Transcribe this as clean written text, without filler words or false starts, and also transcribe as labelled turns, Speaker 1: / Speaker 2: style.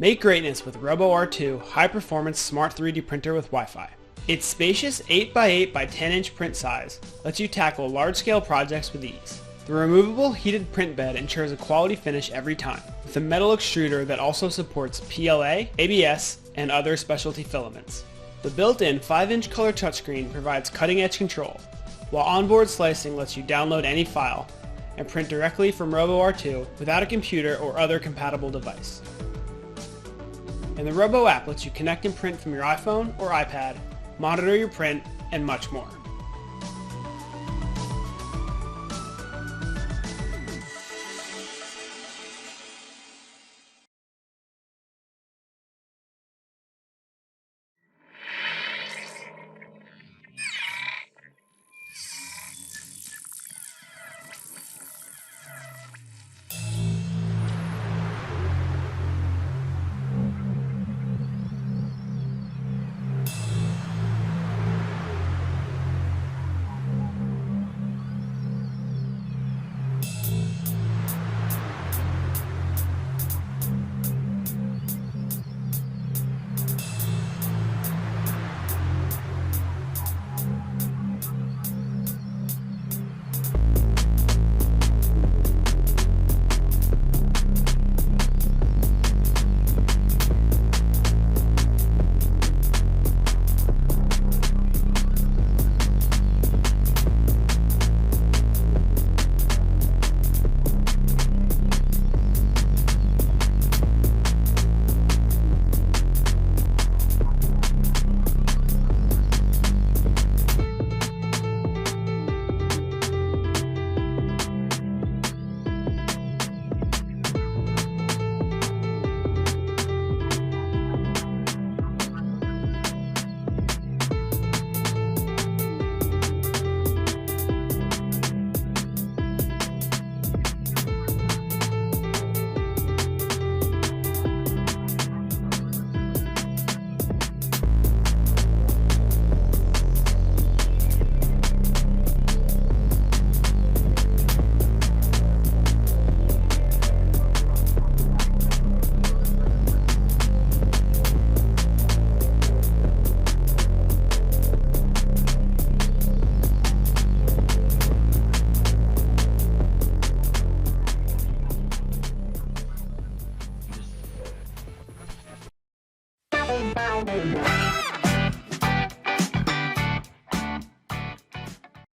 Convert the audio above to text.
Speaker 1: Make greatness with Robo R2 high-performance smart 3D printer with Wi-Fi. Its spacious 8x8 by 10-inch print size lets you tackle large-scale projects with ease. The removable heated print bed ensures a quality finish every time, with a metal extruder that also supports PLA, ABS, and other specialty filaments. The built-in 5-inch color touchscreen provides cutting-edge control, while onboard slicing lets you download any file and print directly from Robo R2 without a computer or other compatible device. And the Robo app lets you connect and print from your iPhone or iPad, monitor your print, and much more.